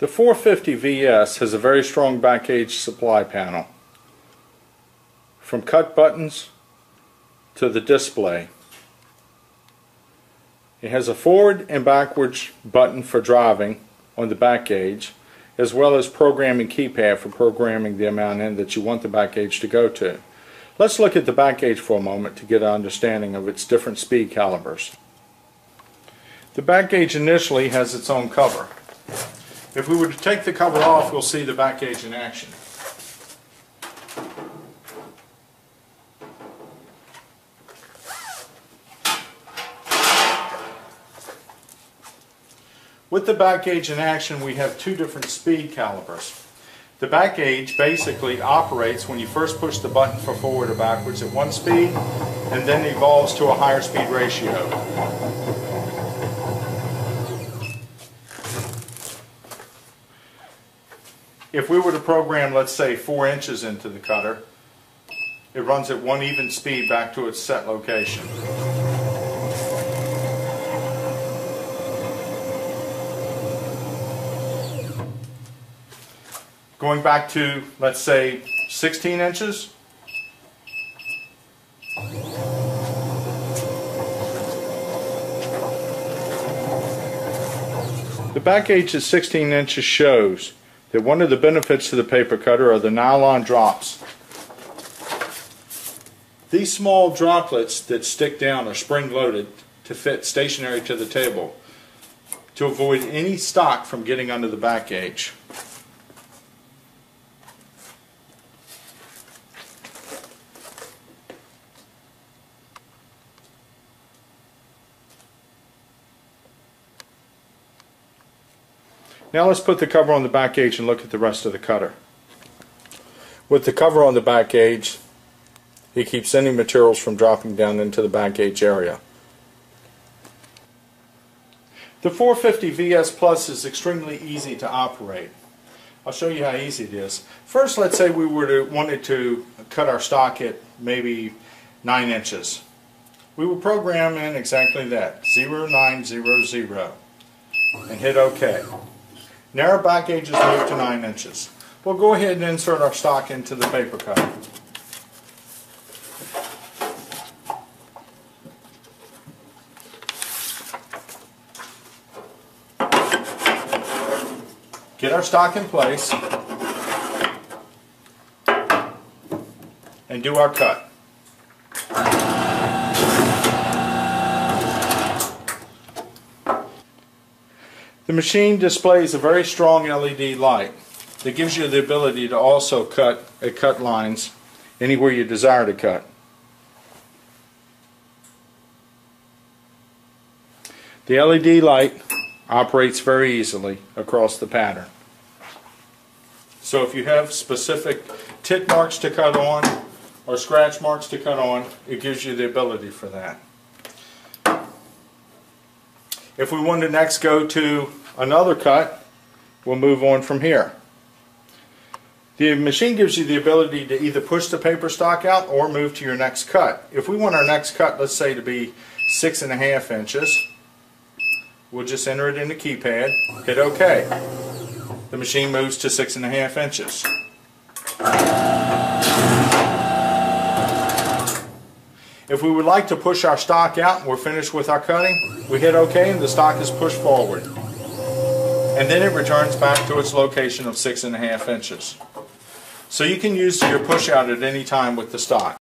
The 450 VS has a very strong back gauge supply panel. From cut buttons to the display. It has a forward and backwards button for driving on the back gauge, as well as programming keypad for programming the amount in that you want the back gauge to go to. Let's look at the back gauge for a moment to get an understanding of its different speed calibers. The back gauge initially has its own cover. If we were to take the cover off, we'll see the back gauge in action. With the back gauge in action, we have two different speed calibers. The back gauge basically operates when you first push the button for forward or backwards at one speed, and then evolves to a higher speed ratio. If we were to program, let's say, 4 inches into the cutter, it runs at one even speed back to its set location. Going back to, let's say, 16 inches. The back gauge at 16 inches shows that one of the benefits to the paper cutter are the nylon drops. These small droplets that stick down are spring-loaded to fit stationary to the table to avoid any stock from getting under the back gauge. Now let's put the cover on the back gauge and look at the rest of the cutter. With the cover on the back gauge, it keeps any materials from dropping down into the back gauge area. The 450 VS Plus is extremely easy to operate. I'll show you how easy it is. First, let's say we wanted to cut our stock at maybe 9 inches. We will program in exactly that, 0900, and hit OK. Now our back gauge is moved to 9 inches. We'll go ahead and insert our stock into the paper cutter. Get our stock in place and do our cut. The machine displays a very strong LED light that gives you the ability to also cut at cut lines anywhere you desire to cut. The LED light operates very easily across the pattern. So if you have specific tick marks to cut on or scratch marks to cut on, it gives you the ability for that. If we want to next go to another cut, we'll move on from here. The machine gives you the ability to either push the paper stock out or move to your next cut. If we want our next cut, let's say, to be 6.5 inches, we'll just enter it in the keypad, hit OK. The machine moves to 6.5 inches. If we would like to push our stock out and we're finished with our cutting, we hit OK and the stock is pushed forward. And then it returns back to its location of 6.5 inches. So you can use your push out at any time with the stock.